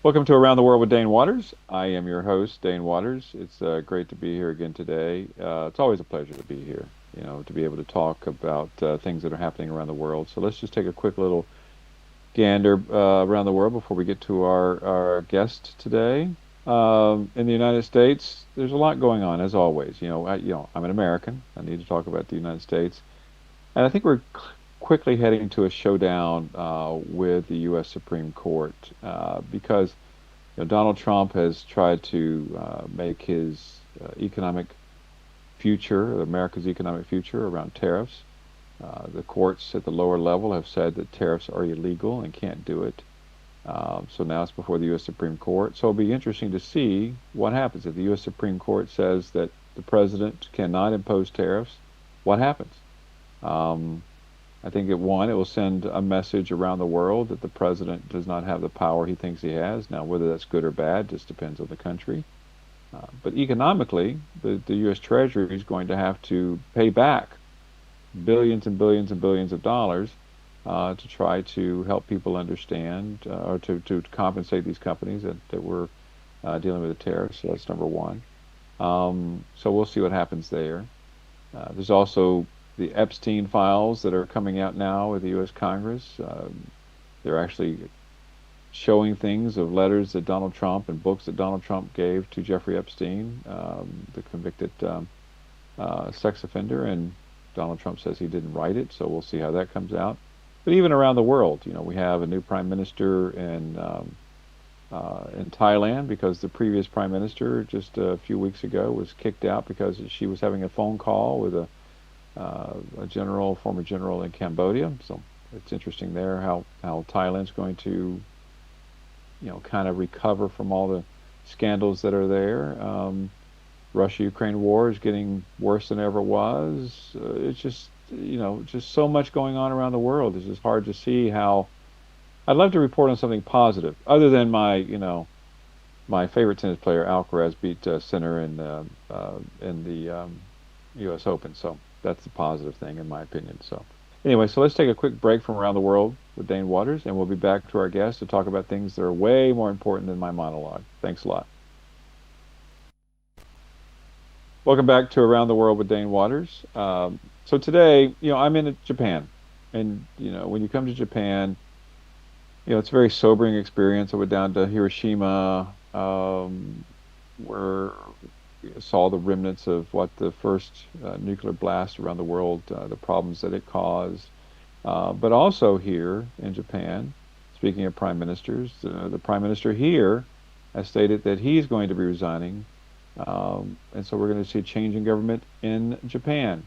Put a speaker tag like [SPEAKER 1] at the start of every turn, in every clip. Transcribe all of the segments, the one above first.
[SPEAKER 1] Welcome to Around the World with Dane Waters. I am your host, Dane Waters. It's great to be here again today. It's always a pleasure to be here, to be able to talk about things that are happening around the world. So let's just take a quick little gander around the world before we get to our guest today. In the United States, there's a lot going on, as always. I'm an American. I need to talk about the United States. And I think we're quickly heading to a showdown with the U.S. Supreme Court because Donald Trump has tried to make his economic future, America's economic future, around tariffs. The courts at the lower level have said that tariffs are illegal and can't do it. So now it's before the U.S. Supreme Court. So it'll be interesting to see what happens if the U.S. Supreme Court says that the president cannot impose tariffs. What happens? I think it will send a message around the world that the president does not have the power he thinks he has. Now, whether that's good or bad just depends on the country. But economically, the U.S. Treasury is going to have to pay back billions and billions and billions of dollars to try to help people understand or to compensate these companies that were dealing with the tariffs. So that's number one. So we'll see what happens there. There's also the Epstein files that are coming out now with the U.S. Congress. They're actually showing things of letters that Donald Trump and books that Donald Trump gave to Jeffrey Epstein, the convicted sex offender, and Donald Trump says he didn't write it, so we'll see how that comes out. But even around the world, we have a new prime minister in Thailand because the previous prime minister just a few weeks ago was kicked out because she was having a phone call with a former general in Cambodia. So it's interesting there how Thailand's going to, kind of recover from all the scandals that are there. Russia-Ukraine war is getting worse than ever was. It's just, just so much going on around the world. It's just hard to see how. I'd love to report on something positive, other than my favorite tennis player Alcaraz beat Sinner in the U.S. Open. So that's the positive thing, in my opinion. So anyway, so let's take a quick break from Around the World with Dane Waters, and we'll be back to our guest to talk about things that are way more important than my monologue. Thanks a lot. Welcome back to Around the World with Dane Waters. So today, I'm in Japan, and when you come to Japan, it's a very sobering experience. I went down to Hiroshima, where saw the remnants of what the first nuclear blast around the world, the problems that it caused. But also here in Japan, speaking of prime ministers, the prime minister here has stated that he's going to be resigning. And so we're going to see a change in government in Japan.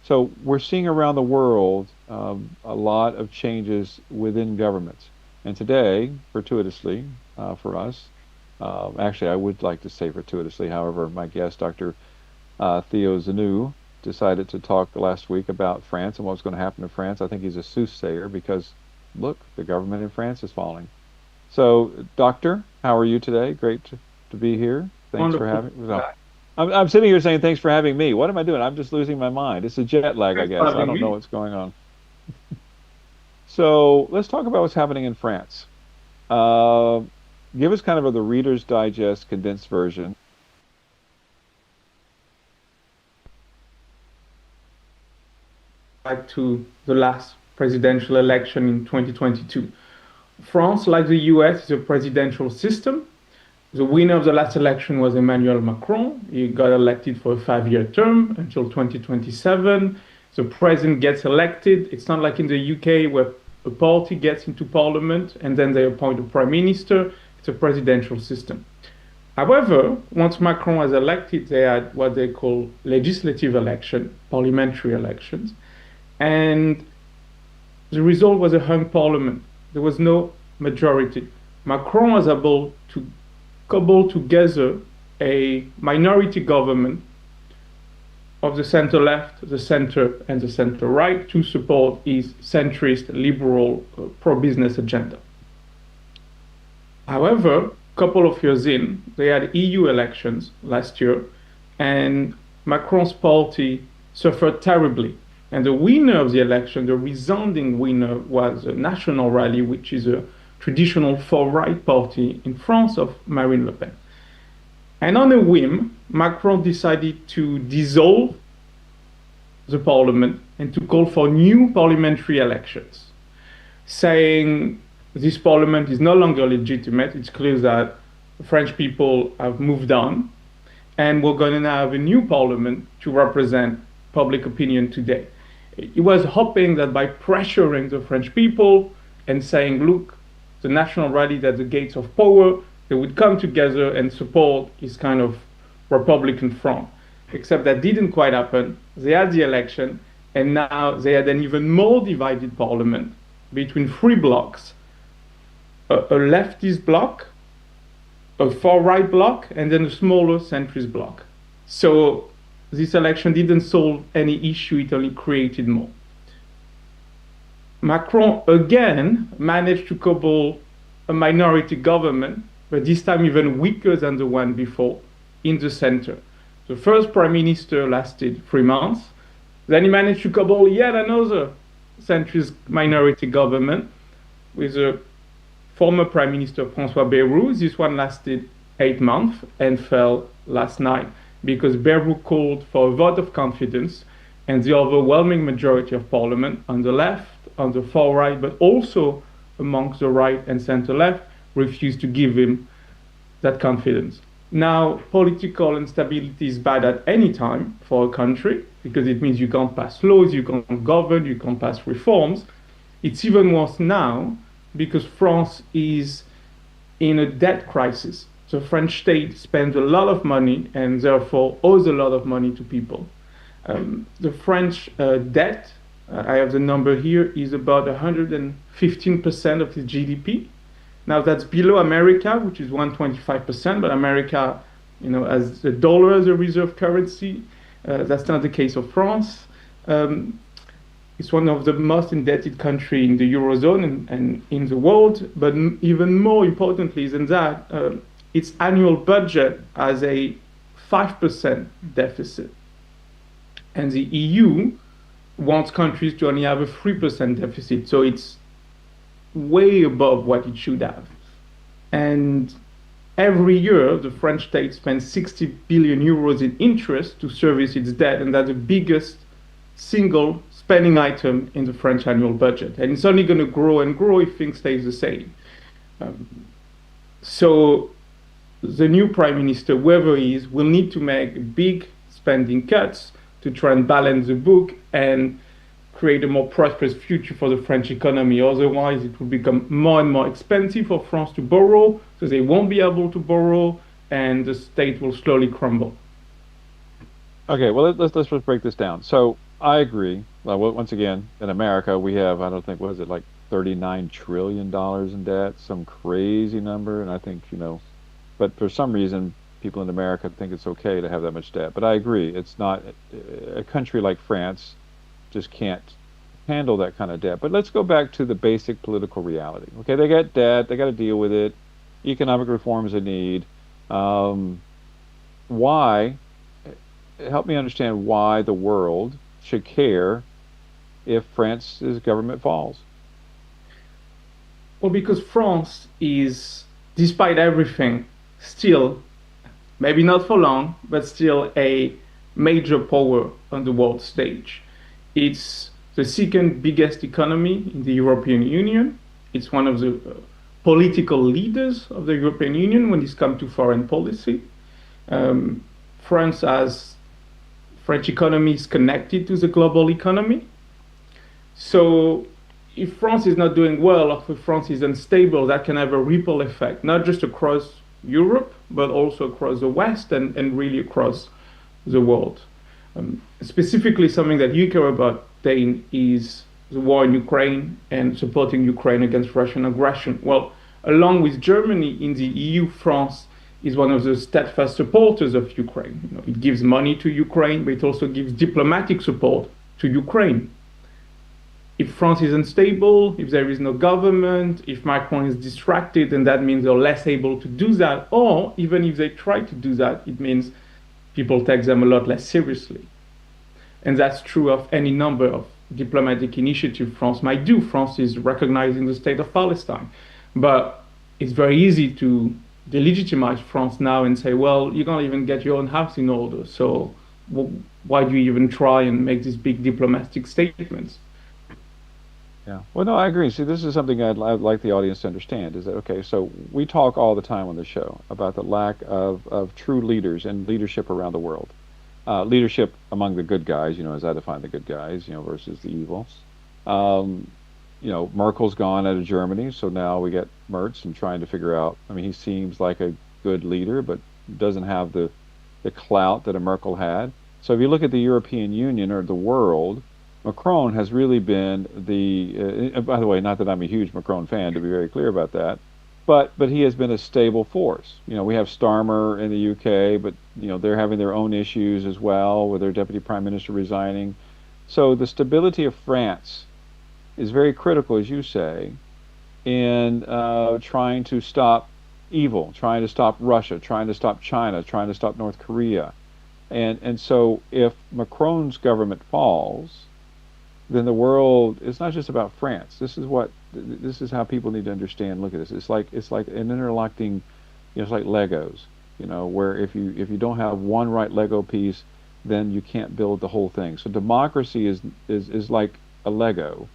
[SPEAKER 1] So we're seeing around the world a lot of changes within governments. And today, fortuitously for us, actually, I would like to say fortuitously. However, my guest, Dr. Theo Zenou, decided to talk last week about France and what's going to happen to France. I think he's a soothsayer because, look, the government in France is falling. So, Doctor, how are you today? Great to be here. Thanks for
[SPEAKER 2] Wonderful.
[SPEAKER 1] having me. I'm sitting here saying thanks for having me. What am I doing? I'm just losing my mind. It's a jet lag, I
[SPEAKER 2] Thanks for
[SPEAKER 1] guess. I
[SPEAKER 2] having
[SPEAKER 1] don't know
[SPEAKER 2] me.
[SPEAKER 1] what's going on. So, let's talk about what's happening in France. Uh, Give us kind of the Reader's Digest condensed version.
[SPEAKER 2] Back to the last presidential election in 2022. France, like the US, is a presidential system. The winner of the last election was Emmanuel Macron. He got elected for a 5-year term until 2027. The president gets elected. It's not like in the UK where a party gets into parliament and then they appoint a prime minister. It's a presidential system. However, once Macron was elected, they had what they call legislative election, parliamentary elections. And the result was a hung parliament. There was no majority. Macron was able to cobble together a minority government of the center left, the center, and the center right to support his centrist, liberal, pro business agenda. However, a couple of years in, they had EU elections last year, and Macron's party suffered terribly. And the winner of the election, the resounding winner, was a National Rally, which is a traditional far-right party in France of Marine Le Pen. And on a whim, Macron decided to dissolve the parliament and to call for new parliamentary elections, saying this parliament is no longer legitimate. It's clear that the French people have moved on, and we're going to have a new parliament to represent public opinion today. He was hoping that by pressuring the French people and saying, look, the national rally at the gates of power, they would come together and support his kind of Republican front. Except that didn't quite happen. They had the election, and now they had an even more divided parliament between three blocks: a leftist bloc, a far-right bloc, and then a smaller centrist bloc. So this election didn't solve any issue, it only created more. Macron again managed to cobble a minority government, but this time even weaker than the one before, in the center. The first prime minister lasted 3 months. Then he managed to cobble yet another centrist minority government with a former prime minister, François Bayrou. This one lasted 8 months and fell last night because Bayrou called for a vote of confidence, and the overwhelming majority of parliament on the left, on the far right, but also amongst the right and center left, refused to give him that confidence. Now, political instability is bad at any time for a country because it means you can't pass laws, you can't govern, you can't pass reforms. It's even worse now because France is in a debt crisis. The French state spends a lot of money and therefore owes a lot of money to people. The French debt, I have the number here, is about 115% of the GDP. Now that's below America, which is 125%, but America, has the dollar as a reserve currency. That's not the case of France. It's one of the most indebted countries in the Eurozone and in the world, but even more importantly than that, its annual budget has a 5% deficit. And the EU wants countries to only have a 3% deficit, so it's way above what it should have. And every year, the French state spends 60 billion euros in interest to service its debt, and that's the biggest single spending item in the French annual budget. And it's only going to grow and grow if things stay the same. So the new prime minister, whoever he is, will need to make big spending cuts to try and balance the book and create a more prosperous future for the French economy. Otherwise, it will become more and more expensive for France to borrow, so they won't be able to borrow, and the state will slowly crumble.
[SPEAKER 1] Okay, well, let's just break this down. So I agree. Well, once again, in America, we have, I don't think, what is it, like $39 trillion in debt, some crazy number. And I think, but for some reason, people in America think it's okay to have that much debt. But I agree, it's not, a country like France just can't handle that kind of debt. But let's go back to the basic political reality. Okay, they got debt, they got to deal with it. Economic reforms they need. Why? Help me understand why the world should care if France's government falls.
[SPEAKER 2] Well, because France is, despite everything, still, maybe not for long, but still a major power on the world stage. It's the second biggest economy in the European Union. It's one of the political leaders of the European Union when it comes to foreign policy. French economy is connected to the global economy. So if France is not doing well, or if France is unstable, that can have a ripple effect, not just across Europe, but also across the West and really across the world. Specifically, something that you care about, Dane, is the war in Ukraine and supporting Ukraine against Russian aggression. Well, along with Germany in the EU, France is one of the steadfast supporters of Ukraine. It gives money to Ukraine, but it also gives diplomatic support to Ukraine. If France is unstable, if there is no government, if Macron is distracted, then that means they're less able to do that. Or even if they try to do that, it means people take them a lot less seriously. And that's true of any number of diplomatic initiatives France might do. France is recognizing the state of Palestine. But it's very easy to delegitimize France now and say, well, you can't even get your own house in order. So why do you even try and make these big diplomatic statements?
[SPEAKER 1] Yeah. Well, no, I agree. See, this is something I'd like the audience to understand is that, okay, so we talk all the time on the show about the lack of true leaders and leadership around the world. Leadership among the good guys, as I define the good guys, versus the evils. Um, Merkel's gone out of Germany, so now we get Merz and trying to figure out. I mean, he seems like a good leader, but doesn't have the clout that a Merkel had. So if you look at the European Union or the world, Macron has really been by the way, not that I'm a huge Macron fan, to be very clear about that, but he has been a stable force. We have Starmer in the UK, but they're having their own issues as well with their deputy prime minister resigning. So the stability of France is very critical, as you say, in trying to stop evil, trying to stop Russia, trying to stop China, trying to stop North Korea. And so if Macron's government falls, then the world is not just about France. This is how people need to understand. Look at this. It's like an interlocking, it's like Legos, where if you don't have one right Lego piece, then you can't build the whole thing. So democracy is like a Lego,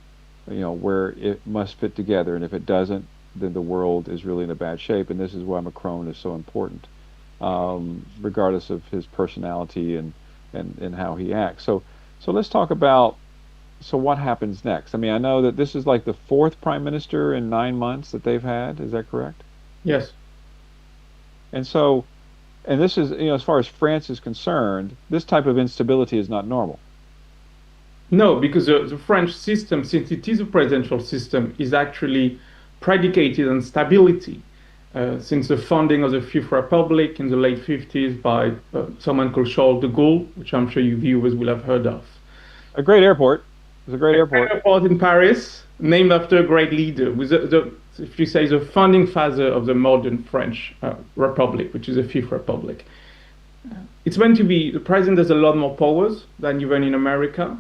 [SPEAKER 1] where it must fit together, and if it doesn't, then the world is really in a bad shape. And this is why Macron is so important, regardless of his personality and how he acts. So let's talk about so what happens next? I mean, I know that this is like the fourth prime minister in 9 months that they've had. Is that correct?
[SPEAKER 2] Yes.
[SPEAKER 1] And so, and this is, as far as France is concerned, this type of instability is not normal.
[SPEAKER 2] No, because the French system, since it is a presidential system, is actually predicated on stability. Since the founding of the Fifth Republic in the late 50s by someone called Charles de Gaulle, which I'm sure you viewers will have heard of.
[SPEAKER 1] A great airport. It's a great
[SPEAKER 2] A
[SPEAKER 1] airport.
[SPEAKER 2] airport in Paris, named after a great leader, with if you say, the founding father of the modern French Republic, which is the Fifth Republic. It's meant to be, the president has a lot more powers than even in America.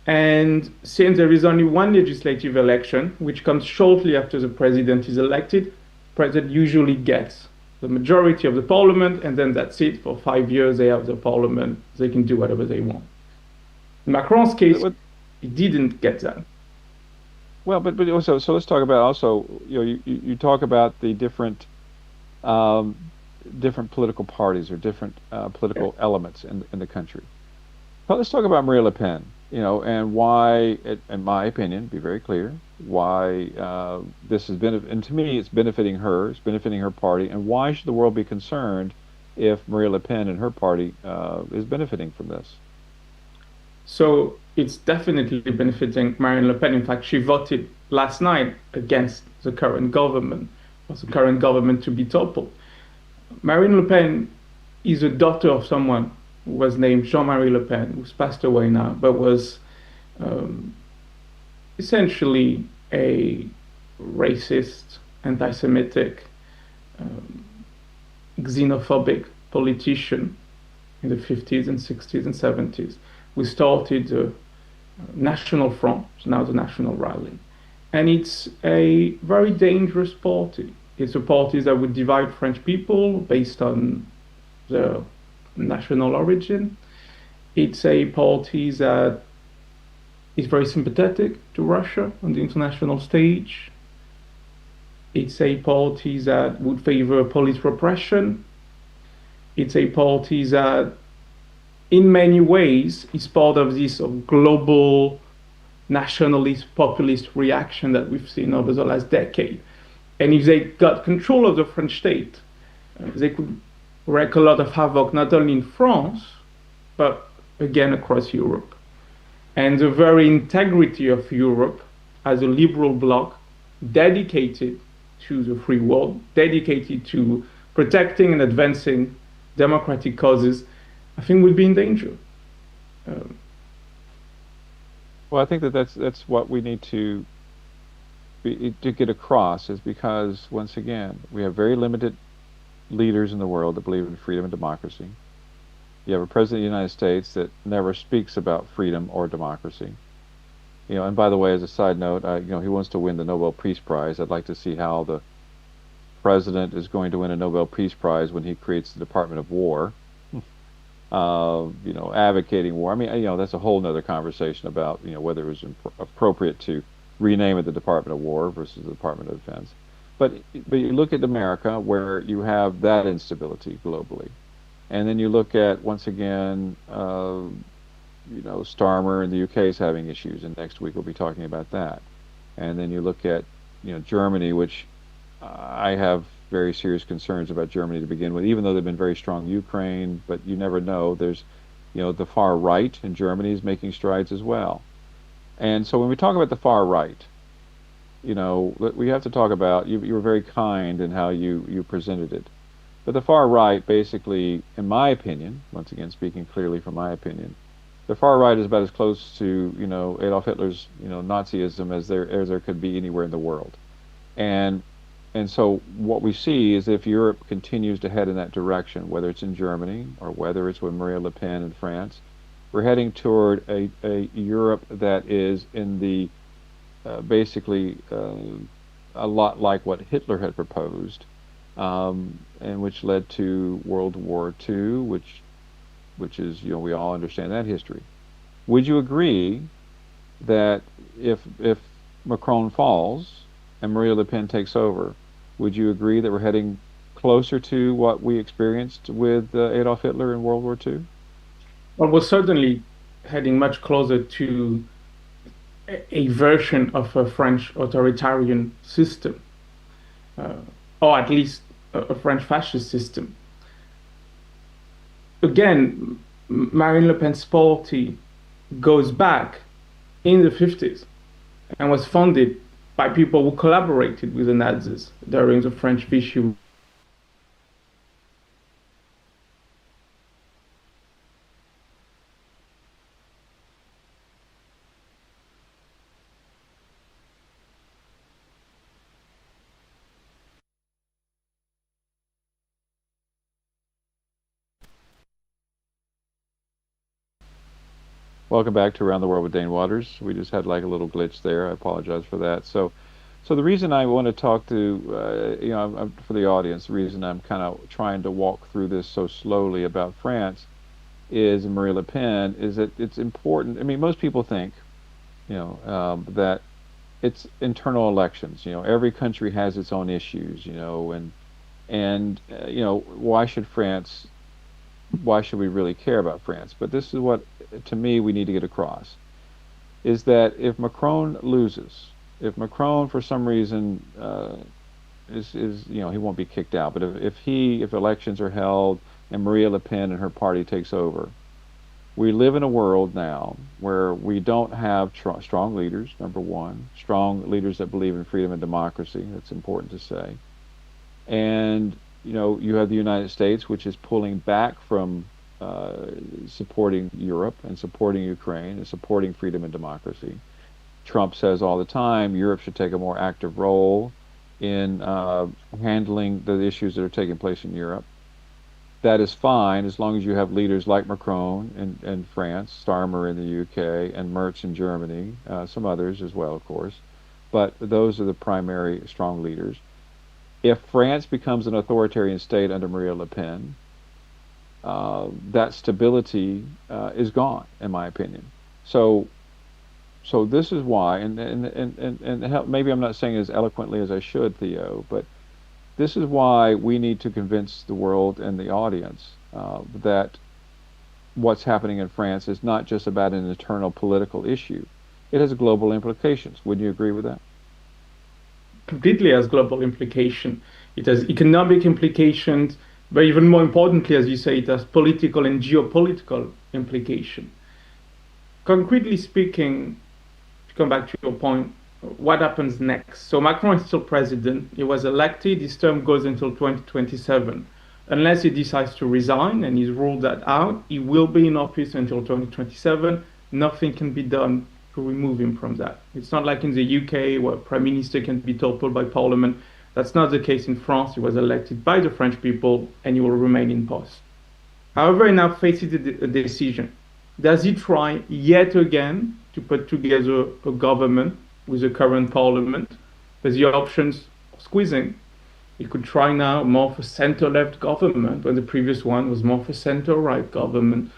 [SPEAKER 2] And since there is only one legislative election, which comes shortly after the president is elected, the president usually gets the majority of the parliament, and then that's it. For 5 years, they have the parliament. They can do whatever they want. In Macron's case, he didn't get that.
[SPEAKER 1] Well, but also, so let's talk about also, you talk about the um, different political parties or different political elements in the country. But let's talk about Marie Le Pen, and why, in my opinion, be very clear, why this has been, and to me, it's benefiting her party, and why should the world be concerned if Marie Le Pen and her party is benefiting from this?
[SPEAKER 2] So it's definitely benefiting Marine Le Pen. In fact, she voted last night against the current government, for the current government to be toppled. Marine Le Pen is a daughter of someone who was named Jean-Marie Le Pen, who's passed away now, but was um, essentially a racist, anti-Semitic, um, xenophobic politician in the 50s and 60s and 70s. We started the National Front, now the National Rally. And it's a very dangerous party. It's a party that would divide French people based on their national origin. It's a party that is very sympathetic to Russia on the international stage. It's a party that would favor police repression. It's a party that, in many ways, is part of this global nationalist populist reaction that we've seen over the last decade. And if they got control of the French state, they could wreak a lot of havoc not only in France, but again across Europe. And the very integrity of Europe as a liberal bloc dedicated to the free world, dedicated to protecting and advancing democratic causes, I think would be in danger. Um,
[SPEAKER 1] Well, I think that's what we need to get across is because once again we have very limited leaders in the world that believe in freedom and democracy. You have a president of the United States that never speaks about freedom or democracy. And by the way, as a side note, he wants to win the Nobel Peace Prize. I'd like to see how the president is going to win a Nobel Peace Prize when he creates the Department of War, advocating war. I mean, that's a whole nother conversation about, whether it was appropriate to rename it the Department of War versus the Department of Defense. But but you look at America where you have that instability globally, and then you look at once again, Starmer in the UK is having issues, and next week we'll be talking about that. And then you look at, Germany, which I have very serious concerns about Germany to begin with, even though they've been very strong in Ukraine, but you never know. There's, the far right in Germany is making strides as well. And so when we talk about the far right, we have to talk about, you were very kind in how you presented it. But the far right, basically, in my opinion, once again speaking clearly from my opinion, the far right is about as close to, Adolf Hitler's, Nazism as there could be anywhere in the world. And and so what we see is if Europe continues to head in that direction, whether it's in Germany or whether it's with Marine Le Pen in France, we're heading toward a Europe that is in the basically a lot like what Hitler had proposed, and which led to World War II, which is, we all understand that history. Would you agree that if Macron falls and Marie Le Pen takes over, would you agree that we're heading closer to what we experienced with Adolf Hitler in World War II?
[SPEAKER 2] Well, we're certainly heading much closer to a version of a French authoritarian system, uh, or at least a French fascist system. Again, Marine Le Pen's party goes back in the 50s and was funded by people who collaborated with the Nazis during the French Vichy.
[SPEAKER 1] Welcome back to Around the World with Dane Waters. We just had like a little glitch there. I apologize for that. So the reason I want to talk to, for the audience, the reason I'm kind of trying to walk through this so slowly about France is Marie Le Pen is that it's important. I mean, most people think, that it's internal elections. Every country has its own issues. Why should France? Why should we really care about France? But this is what, to me, we need to get across is that if Macron loses, if Macron for some reason is he won't be kicked out, but if elections are held and Marie Le Pen and her party takes over, we live in a world now where we don't have strong leaders. Number one, strong leaders that believe in freedom and democracy. That's important to say. And you have the United States, which is pulling back from supporting Europe and supporting Ukraine and supporting freedom and democracy. Trump says all the time Europe should take a more active role in handling the issues that are taking place in Europe. That is fine as long as you have leaders like Macron in France, Starmer in the UK, and Merz in Germany, some others as well, of course. But those are the primary strong leaders. If France becomes an authoritarian state under Marine Le Pen, that stability is gone, in my opinion. So, so this is why, and maybe I'm not saying as eloquently as I should, Theo, but this is why we need to convince the world and the audience that what's happening in France is not just about an internal political issue. It has global implications. Would you agree with that?
[SPEAKER 2] Completely has global implication. It has economic implications, but even more importantly, as you say, it has political and geopolitical implication. Concretely speaking, to come back to your point, what happens next? So Macron is still president. He was elected. His term goes until 2027. Unless he decides to resign and he's ruled that out, he will be in office until 2027. Nothing can be done to remove him from that. It's not like in the UK where Prime Minister can be toppled by Parliament. That's not the case in France. He was elected by the French people and he will remain in post. However, he now faces a decision. Does he try yet again to put together a government with the current parliament. But the options are squeezing. You could try now more of a center-left government, when the previous one was more of a center-right government.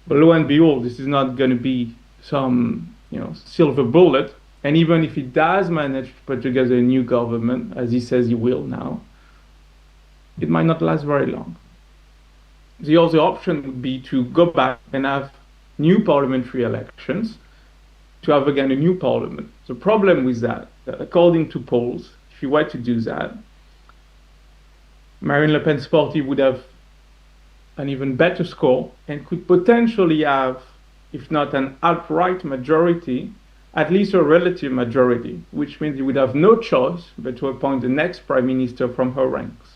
[SPEAKER 2] But lo and behold, this is not going to be some, silver bullet. And even if he does manage to put together a new government, as he says he will now, it might not last very long. The other option would be to go back and have new parliamentary elections, to have again a new parliament. The problem with that according to polls, if you were to do that, Marine Le Pen's party would have an even better score and could potentially have, if not an outright majority, at least a relative majority, which means he would have no choice but to appoint the next prime minister from her ranks.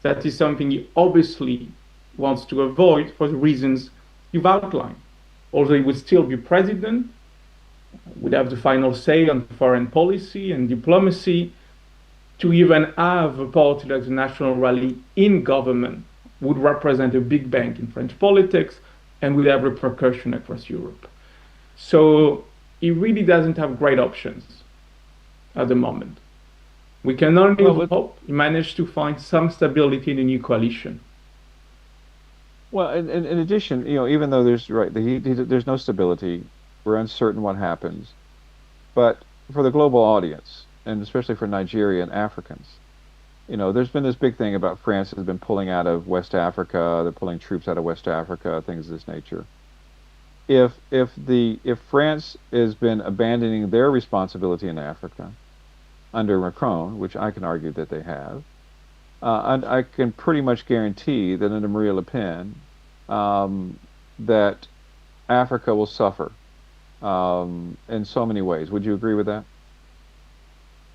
[SPEAKER 2] That is something he obviously wants to avoid for the reasons you've outlined. Although he would still be president, would have the final say on foreign policy and diplomacy, to even have a party like the National Rally in government would represent a big bank in French politics and would have repercussion across Europe. So he really doesn't have great options at the moment. We can only hope he managed to find some stability in the new coalition.
[SPEAKER 1] Well, in addition, even though there's no stability, we're uncertain what happens. But for the global audience, and especially for Nigeria and Africans, there's been this big thing about France has been pulling out of West Africa. They're pulling troops out of West Africa, things of this nature. If France has been abandoning their responsibility in Africa under Macron, which I can argue that they have, and I can pretty much guarantee that under Marine Le Pen, that Africa will suffer in so many ways. Would you agree with that?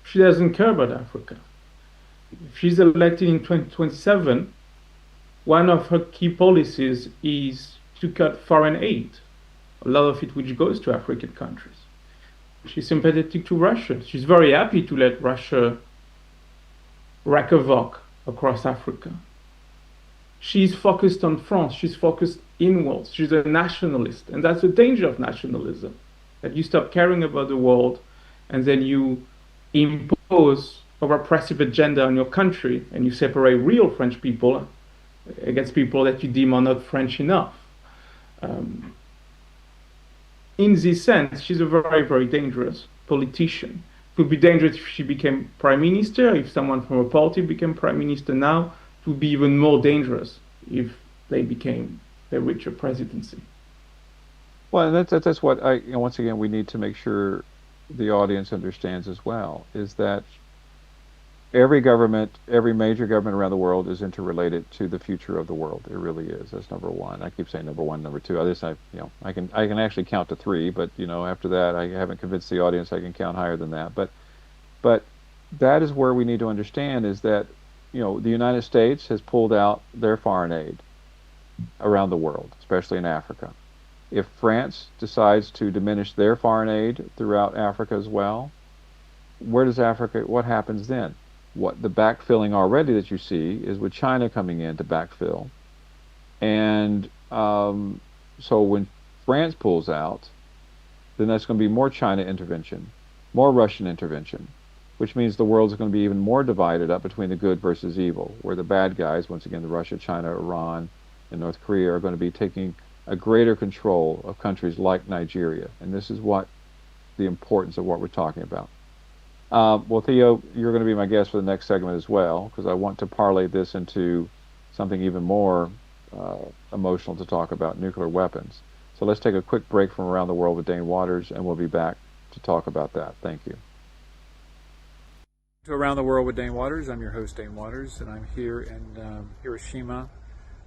[SPEAKER 2] She doesn't care about Africa. If she's elected in 2027, one of her key policies is to cut foreign aid, a lot of it which goes to African countries. She's sympathetic to Russia. She's very happy to let Russia wreak havoc across Africa. She's focused on France. She's focused inwards. She's a nationalist. And that's the danger of nationalism, that you stop caring about the world and then you impose a repressive agenda on your country and you separate real French people against people that you deem are not French enough. In this sense, she's a very, very dangerous politician. It would be dangerous if she became prime minister. If someone from a party became prime minister now, it would be even more dangerous if they reach a presidency.
[SPEAKER 1] Well, and that's what once again, we need to make sure the audience understands as well, is that every major government around the world is interrelated to the future of the world. It really is. That's number one. I keep saying number one, number two. I can actually count to three, but after that, I haven't convinced the audience I can count higher than that. But that is where we need to understand is that the United States has pulled out their foreign aid around the world, especially in Africa. If France decides to diminish their foreign aid throughout Africa as well, what happens then? What the backfilling already that you see is with China coming in to backfill. And so when France pulls out, then that's going to be more China intervention, more Russian intervention, which means the world is going to be even more divided up between the good versus evil, where the bad guys, once again, the Russia, China, Iran, and North Korea, are going to be taking a greater control of countries like Nigeria. And this is what the importance of what we're talking about. Well, Theo, you're going to be my guest for the next segment as well, because I want to parlay this into something even more emotional to talk about, nuclear weapons. So let's take a quick break from Around the World with Dane Waters, and we'll be back to talk about that. Thank you. To Around the World with Dane Waters. I'm your host, Dane Waters, and I'm here in Hiroshima,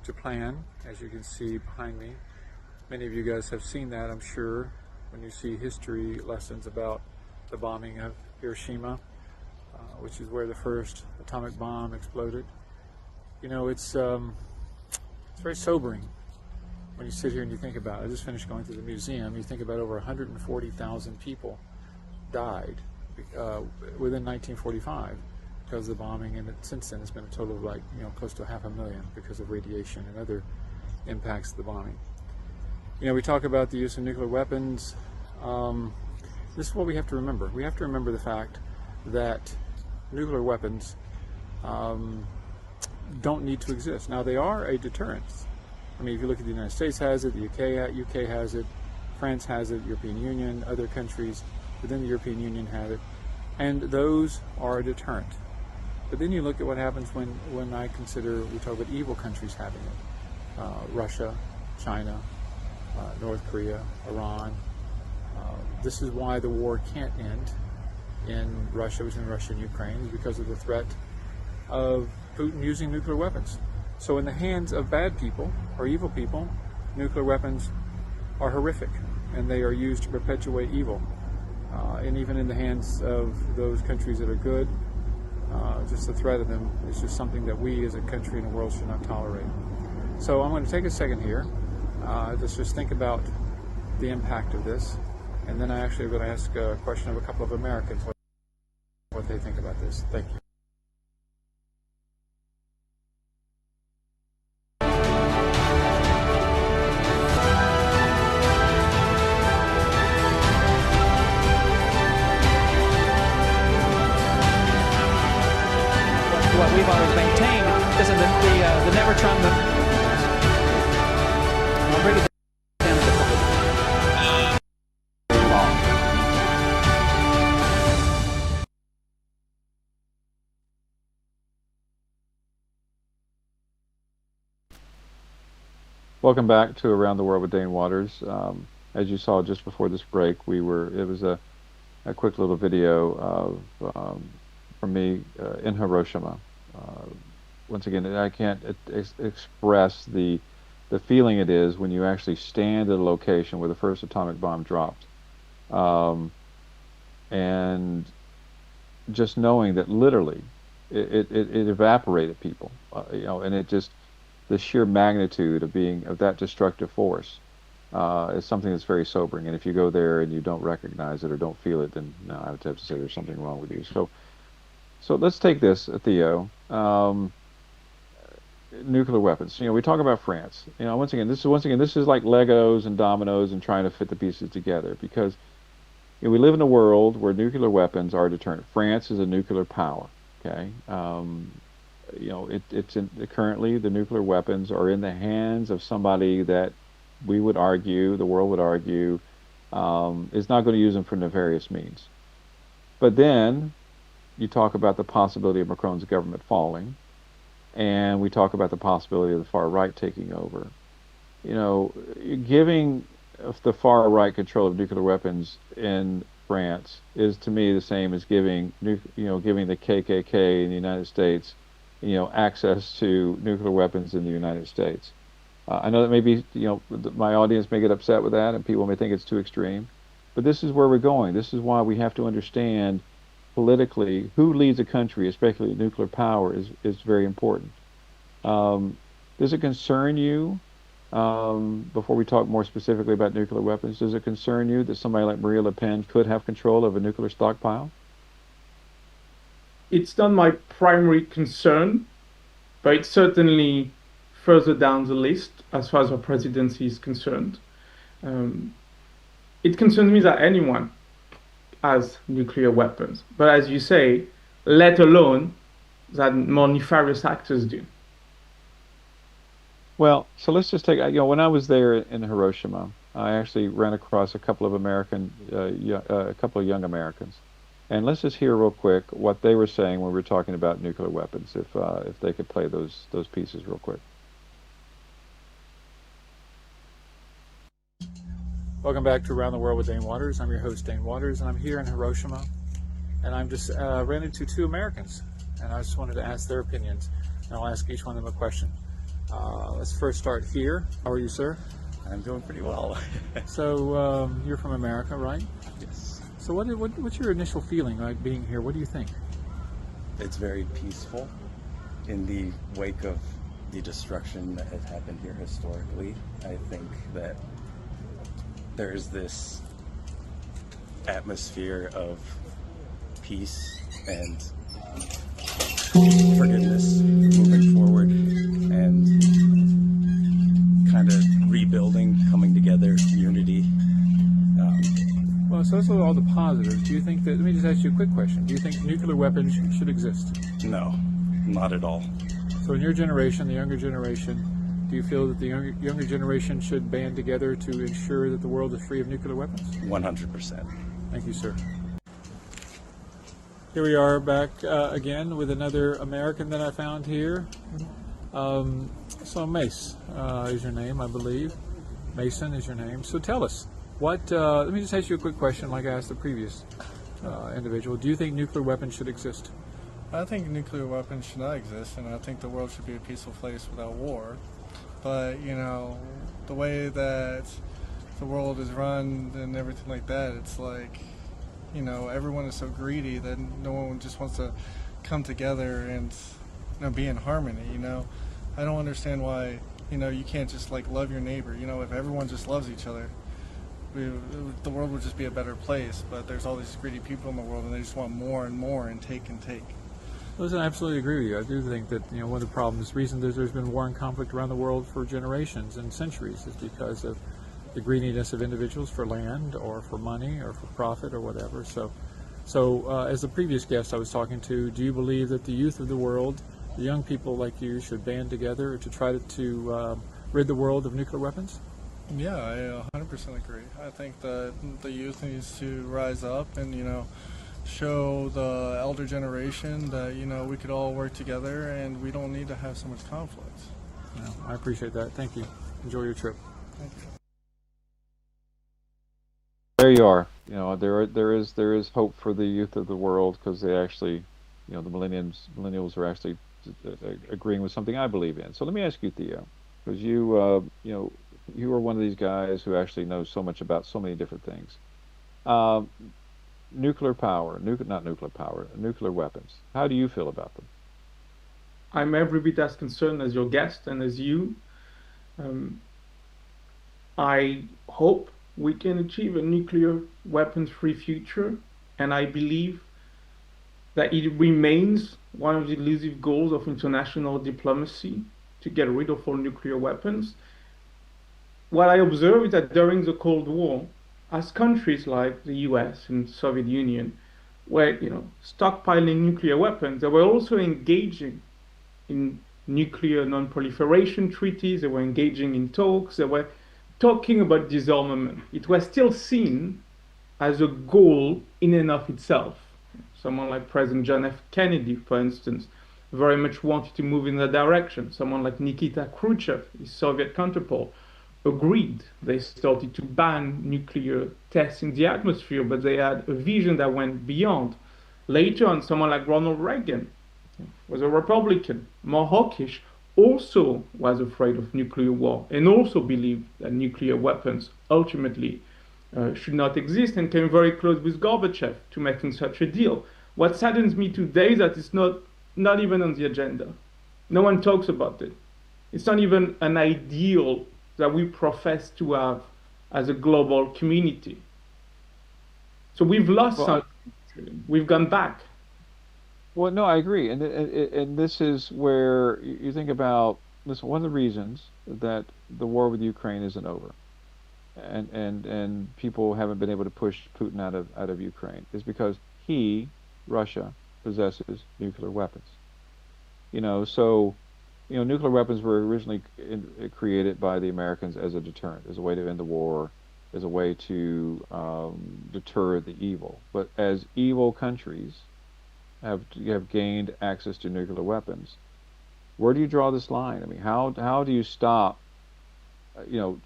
[SPEAKER 1] Japan, as you can see behind me. Many of you guys have seen that, I'm sure, when you see history lessons about the bombing of Hiroshima, which is where the first atomic bomb exploded. It's very sobering when you sit here and you think about it. I just finished going through the museum. You think about over 140,000 people died within 1945 because of the bombing, and since then it's been a total of close to 500,000 because of radiation and other impacts of the bombing. We talk about the use of nuclear weapons.
[SPEAKER 3] Um, this is what we have to remember. We have to remember the fact that nuclear weapons don't need to exist. Now, they are a deterrence. I mean, if you look at the United States has it, the UK has it, France has it, European Union, other countries within the European Union have it, and those are a deterrent. But then you look at what happens when I consider, we talk about evil countries having it. Russia, China, North Korea, Iran. This is why the war can't end in Russia, between Russia and Ukraine, is because of the threat of Putin using nuclear weapons. So in the hands of bad people or evil people, nuclear weapons are horrific, and they are used to perpetuate evil. And even in the hands of those countries that are good, just the threat of them is just something that we as a country and the world should not tolerate. So I'm going to take a second here. Let's just think about the impact of this, and then I actually am going to ask a question of a couple of Americans what they think about this. Thank you.
[SPEAKER 4] What we've always maintained is that the never Trump. I'll bring it down a bit.
[SPEAKER 1] Welcome back to Around the World with Dane Waters. As you saw just before this break, it was a quick little video of from me in Hiroshima. Once again, I can't express the feeling it is when you actually stand at a location where the first atomic bomb dropped, and just knowing that literally it evaporated people, and it just, the sheer magnitude of that destructive force is something that's very sobering. And if you go there and you don't recognize it or don't feel it, then no, I would have to say there's something wrong with you. So let's take this, Theo. Nuclear weapons. We talk about France. Once again, this is like Legos and dominoes and trying to fit the pieces together, because we live in a world where nuclear weapons are a deterrent. France is a nuclear power. Okay. Currently the nuclear weapons are in the hands of somebody that we would argue, the world would argue, is not going to use them for nefarious means. But then you talk about the possibility of Macron's government falling, and we talk about the possibility of the far right taking over. Giving the far right control of nuclear weapons in France is, to me, the same as giving the KKK in the United States, access to nuclear weapons in the United States. I know that maybe, my audience may get upset with that, and people may think it's too extreme, but this is where we're going. This is why we have to understand politically who leads a country, especially nuclear power, is very important. Does it concern you, before we talk more specifically about nuclear weapons, does it concern you that somebody like Marie Le Pen could have control of a nuclear stockpile?
[SPEAKER 2] It's not my primary concern, but it's certainly further down the list as far as our presidency is concerned. It concerns me that anyone has nuclear weapons, but as you say, let alone that more nefarious actors do.
[SPEAKER 1] Well, so let's just take, when I was there in Hiroshima, I actually ran across a couple of young Americans. And let's just hear real quick what they were saying when we were talking about nuclear weapons, if they could play those pieces real quick.
[SPEAKER 3] Welcome back to Around the World with Dane Waters. I'm your host, Dane Waters, and I'm here in Hiroshima, and I'm just ran into two Americans, and I just wanted to ask their opinions, and I'll ask each one of them a question. Let's first start here. How are you, sir?
[SPEAKER 5] I'm doing pretty well.
[SPEAKER 3] So you're from America, right?
[SPEAKER 5] Yes.
[SPEAKER 3] So what's your initial feeling like being here? What do you think?
[SPEAKER 5] It's very peaceful in the wake of the destruction that has happened here historically. I think that there's this atmosphere of peace and forgiveness moving forward and kind of rebuilding, coming together, unity.
[SPEAKER 3] Do you think that, let me just ask you a quick question. Do you think nuclear weapons should exist?
[SPEAKER 5] No, not at all.
[SPEAKER 3] So in your generation, the younger generation, do you feel that the younger generation should band together to ensure that the world is free of nuclear weapons?
[SPEAKER 5] 100%.
[SPEAKER 3] Thank you, sir. Here we are back again with another American that I found here. So Mace is your name, I believe. Mason is your name. So tell us, let me just ask you a quick question like I asked the previous individual. Do you think nuclear weapons should exist?
[SPEAKER 6] I think nuclear weapons should not exist, and I think the world should be a peaceful place without war. But, the way that the world is run and everything like that, it's like, everyone is so greedy that no one just wants to come together and, be in harmony, I don't understand why, you can't just, love your neighbor. If everyone just loves each other, the world would just be a better place. But there's all these greedy people in the world, and they just want more and more and take and take.
[SPEAKER 3] Listen, I absolutely agree with you. I do think that one of the problems, the reason there's been war and conflict around the world for generations and centuries, is because of the greediness of individuals for land or for money or for profit or whatever. So as the previous guest I was talking to, do you believe that the youth of the world, the young people like you, should band together to try to rid the world of nuclear weapons?
[SPEAKER 6] Yeah, I 100% agree. I think that the youth needs to rise up and show the elder generation that we could all work together and we don't need to have so much conflict.
[SPEAKER 3] No, I appreciate that. Thank you. Enjoy your trip.
[SPEAKER 6] Thank you.
[SPEAKER 1] There you are. There is hope for the youth of the world, because they actually, the millennials are actually agreeing with something I believe in. So let me ask you, Theo, because you are one of these guys who actually knows so much about so many different things. Nuclear power, not nuclear power, nuclear weapons. How do you feel about them?
[SPEAKER 2] I'm every bit as concerned as your guest and as you. I hope we can achieve a nuclear weapons-free future, and I believe that it remains one of the elusive goals of international diplomacy to get rid of all nuclear weapons. What I observe is that during the Cold War, as countries like the US and Soviet Union were, stockpiling nuclear weapons, they were also engaging in nuclear non-proliferation treaties, they were engaging in talks, they were talking about disarmament. It was still seen as a goal in and of itself. Someone like President John F. Kennedy, for instance, very much wanted to move in that direction. Someone like Nikita Khrushchev, his Soviet counterpart, agreed. They started to ban nuclear tests in the atmosphere, but they had a vision that went beyond. Later on, someone like Ronald Reagan was a Republican, more hawkish, also was afraid of nuclear war and also believed that nuclear weapons ultimately should not exist, and came very close with Gorbachev to making such a deal. What saddens me today is that it's not even on the agenda. No one talks about it. It's not even an ideal that we profess to have as a global community. So we've lost something. We've gone back.
[SPEAKER 1] Well, no, I agree, and this is where you think about this. One of the reasons that the war with Ukraine isn't over, and people haven't been able to push Putin out of Ukraine, is because Russia, possesses nuclear weapons. Nuclear weapons were originally created by the Americans as a deterrent, as a way to end the war, as a way to deter the evil. But as evil countries have gained access to nuclear weapons, where do you draw this line? I mean, how do you stop,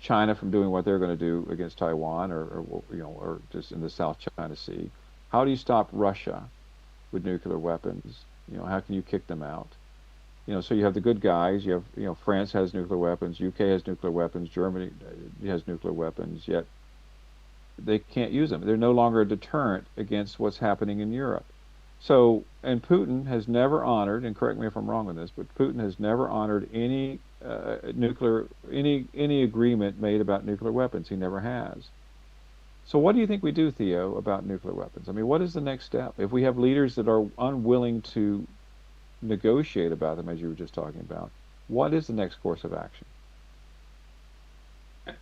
[SPEAKER 1] China from doing what they're going to do against Taiwan, or just in the South China Sea? How do you stop Russia with nuclear weapons? How can you kick them out? So you have the good guys. You have, France has nuclear weapons, UK has nuclear weapons, Germany has nuclear weapons, yet they can't use them. They're no longer a deterrent against what's happening in Europe. So, and Putin has never honored, and correct me if I'm wrong on this, but Putin has never honored any any agreement made about nuclear weapons. He never has. So what do you think we do, Theo, about nuclear weapons? I mean, what is the next step? If we have leaders that are unwilling to negotiate about them, as you were just talking about, what is the next course of action?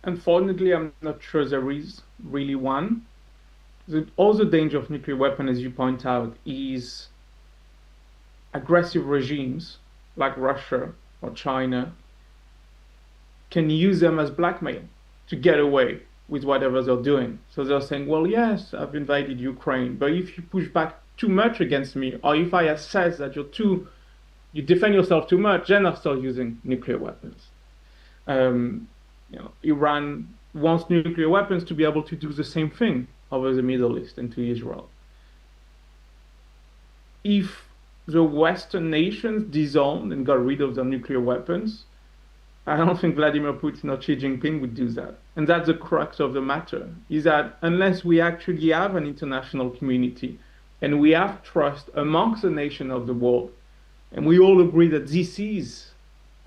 [SPEAKER 2] Unfortunately, I'm not sure there is really one. The other danger of nuclear weapon, as you point out, is aggressive regimes like Russia or China can use them as blackmail to get away with whatever they're doing. So they're saying, well, yes, I've invaded Ukraine, but if you push back too much against me, or if I assess that you defend yourself too much, then I'll start using nuclear weapons. Iran wants nuclear weapons to be able to do the same thing over the Middle East and to Israel. If the Western nations disarmed and got rid of their nuclear weapons, I don't think Vladimir Putin or Xi Jinping would do that. And that's the crux of the matter, is that unless we actually have an international community and we have trust amongst the nations of the world, and we all agree that this is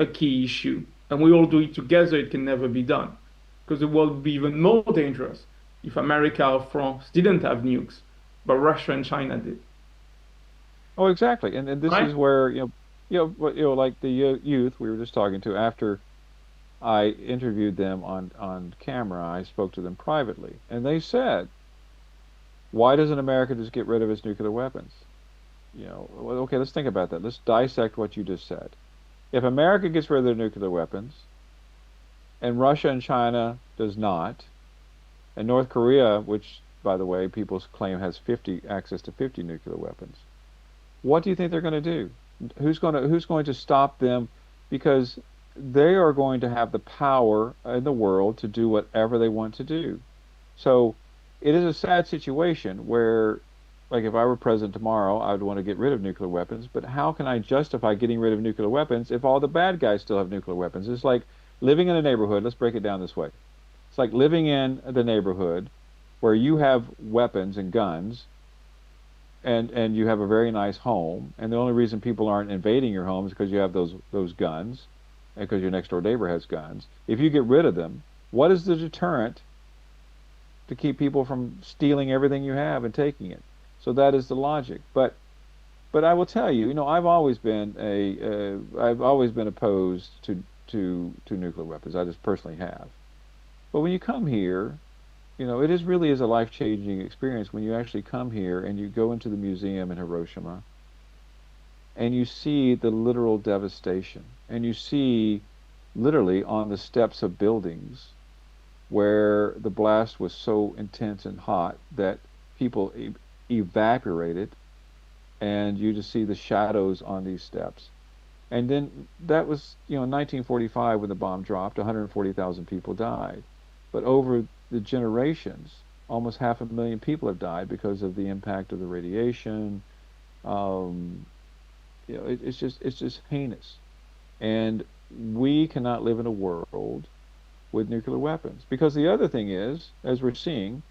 [SPEAKER 2] a key issue, and we all do it together, it can never be done. Because the world would be even more dangerous if America or France didn't have nukes, but Russia and China did.
[SPEAKER 1] Oh, exactly. And this
[SPEAKER 2] Right?
[SPEAKER 1] is where, like the youth we were just talking to, after I interviewed them on camera, I spoke to them privately, and they said, "Why doesn't America just get rid of its nuclear weapons?" Well, okay, let's think about that. Let's dissect what you just said. If America gets rid of their nuclear weapons, and Russia and China does not, and North Korea, which, by the way, people claim has 50 access to 50 nuclear weapons, what do you think they're going to do? Who's going to stop them? Because they are going to have the power in the world to do whatever they want to do. So it is a sad situation where, like, if I were president tomorrow, I would want to get rid of nuclear weapons. But how can I justify getting rid of nuclear weapons if all the bad guys still have nuclear weapons? It's like living in a neighborhood. Let's break it down this way. It's like living in the neighborhood where you have weapons and guns, and you have a very nice home, and the only reason people aren't invading your home is because you have those guns, and because your next door neighbor has guns. If you get rid of them, what is the deterrent to keep people from stealing everything you have and taking it? So that is the logic. But I will tell you, I've always been opposed to nuclear weapons. I just personally have. But when you come here, it is really is a life-changing experience when you actually come here and you go into the museum in Hiroshima and you see the literal devastation, and you see literally on the steps of buildings where the blast was so intense and hot that people evaporated, and you just see the shadows on these steps. And then that was, in 1945 when the bomb dropped, 140,000 people died. But over the generations, almost 500,000 people have died because of the impact of the radiation. It's just heinous. And we cannot live in a world with nuclear weapons. Because the other thing is, as we're seeing,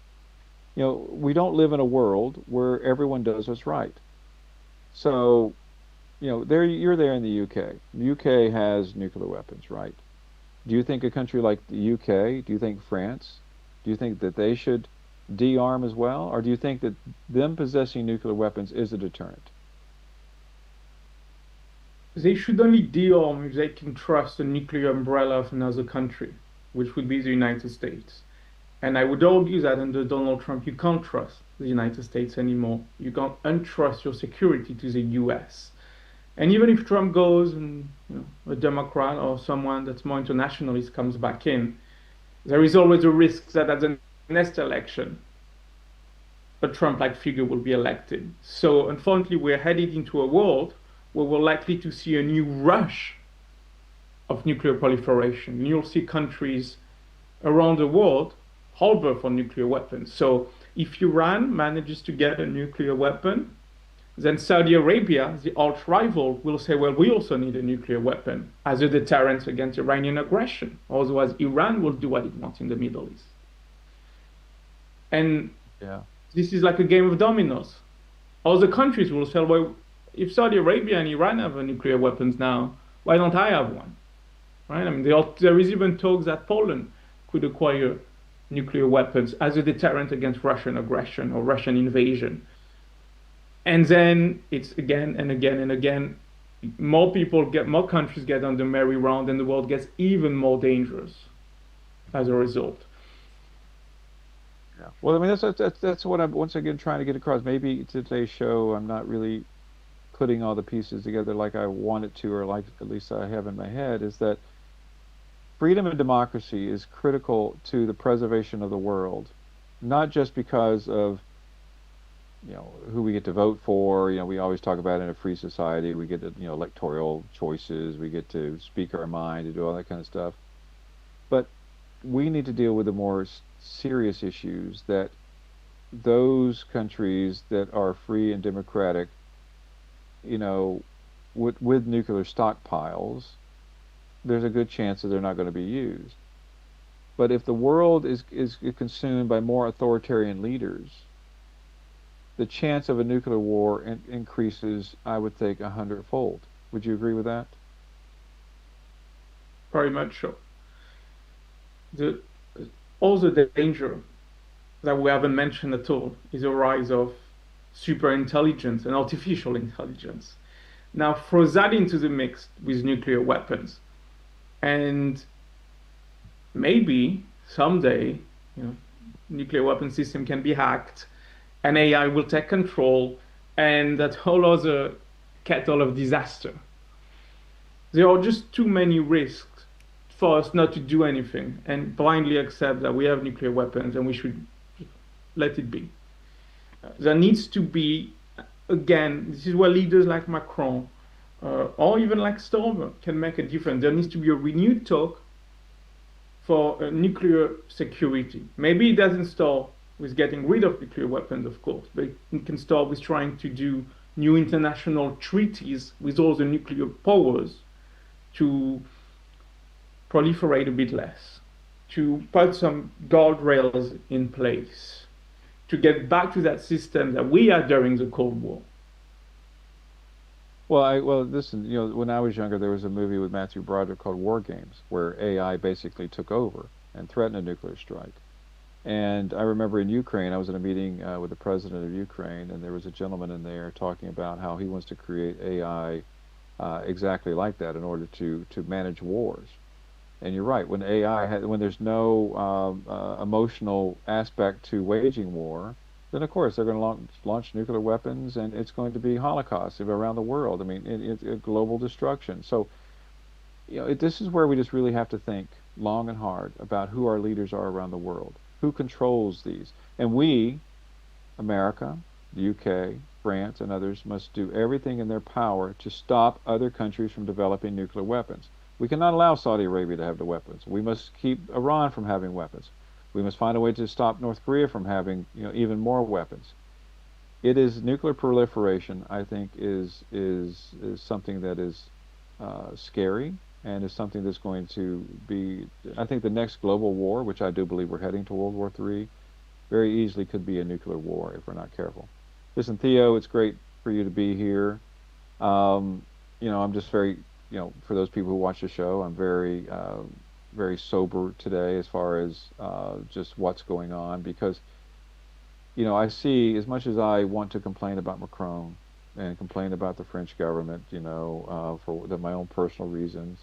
[SPEAKER 1] we don't live in a world where everyone does what's right. So, there you're there in the UK. The UK has nuclear weapons, right? Do you think a country like the UK, do you think France, do you think that they should de-arm as well? Or do you think that them possessing nuclear weapons is a deterrent?
[SPEAKER 2] They should only dearm if they can trust the nuclear umbrella of another country, which would be the United States. And I would argue that under Donald Trump, you can't trust the United States anymore. You can't untrust your security to the US. And even if Trump goes and a Democrat or someone that's more internationalist comes back in, there is always a risk that at the next election, a Trump-like figure will be elected. So unfortunately, we're headed into a world where we're likely to see a new rush of nuclear proliferation. And you'll see countries around the world harbor for nuclear weapons. So if Iran manages to get a nuclear weapon, then Saudi Arabia, the arch rival, will say, well, we also need a nuclear weapon as a deterrent against Iranian aggression. Otherwise, Iran will do what it wants in the Middle East. And
[SPEAKER 1] Yeah.
[SPEAKER 2] this is like a game of dominoes. Other countries will say, well, if Saudi Arabia and Iran have nuclear weapons now, why don't I have one? Right? I mean, there is even talks that Poland could acquire nuclear weapons as a deterrent against Russian aggression or Russian invasion. And then it's again and again and again, more countries get on the merry-round, and the world gets even more dangerous as a result.
[SPEAKER 1] Yeah. Well, I mean, that's what I'm once again trying to get across. Maybe today's show, I'm not really putting all the pieces together like I wanted to, or like at least I have in my head, is that freedom and democracy is critical to the preservation of the world, not just because of who we get to vote for. We always talk about in a free society, we get electoral choices, we get to speak our mind, to do all that kind of stuff. But we need to deal with the more serious issues that those countries that are free and democratic, you know, with nuclear stockpiles, there's a good chance that they're not going to be used. But if the world is consumed by more authoritarian leaders, the chance of a nuclear war increases, I would think, 100-fold. Would you agree with that?
[SPEAKER 2] Very much so. The all the danger that we haven't mentioned at all is a rise of super intelligence and artificial intelligence. Now throw that into the mix with nuclear weapons, and maybe someday, you know, nuclear weapon system can be hacked, and AI will take control, and that whole other kettle of disaster. There are just too many risks for us not to do anything and blindly accept that we have nuclear weapons and we should let it be. There needs to be, again, this is where leaders like Macron or even like Stormer can make a difference. There needs to be a renewed talk for nuclear security. Maybe it doesn't start with getting rid of nuclear weapons, of course, but it can start with trying to do new international treaties with all the nuclear powers to proliferate a bit less, to put some guardrails in place, to get back to that system that we had during the Cold War.
[SPEAKER 1] Well, listen, when I was younger, there was a movie with Matthew Broderick called War Games, where AI basically took over and threatened a nuclear strike. And I remember in Ukraine, I was in a meeting with the president of Ukraine, and there was a gentleman in there talking about how he wants to create AI exactly like that in order to manage wars. And you're right, when there's no emotional aspect to waging war, then of course they're going to launch nuclear weapons, and it's going to be holocaust around the world. I mean, it's global destruction. So, this is where we just really have to think long and hard about who our leaders are around the world, who controls these, and we, America, the UK, France, and others must do everything in their power to stop other countries from developing nuclear weapons. We cannot allow Saudi Arabia to have the weapons. We must keep Iran from having weapons. We must find a way to stop North Korea from having, even more weapons. It is nuclear proliferation, I think, is something that is scary, and is something that's going to be, I think, the next global war, which I do believe we're heading to World War III, very easily could be a nuclear war if we're not careful. Listen, Theo, it's great for you to be here. I'm just very, for those people who watch the show, I'm very, very sober today as far as just what's going on, because, I see, as much as I want to complain about Macron and complain about the French government, for my own personal reasons,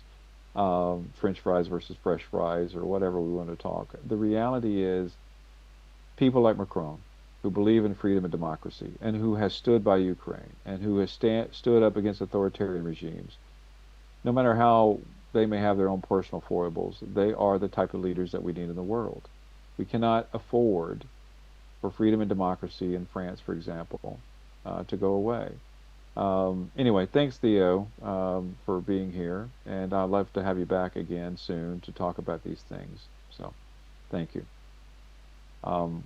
[SPEAKER 1] French fries versus fresh fries or whatever we want to talk. The reality is, people like Macron, who believe in freedom and democracy, and who has stood by Ukraine, and who has stood up against authoritarian regimes, no matter how they may have their own personal foibles, they are the type of leaders that we need in the world. We cannot afford for freedom and democracy in France, for example, to go away. Anyway, thanks, Theo, for being here, and I'd love to have you back again soon to talk about these things. So, thank you. Um,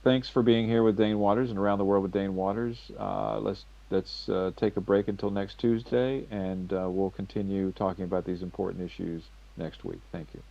[SPEAKER 1] Thanks for being here with Dane Waters and Around the World with Dane Waters. Let's take a break until next Tuesday, and we'll continue talking about these important issues next week. Thank you.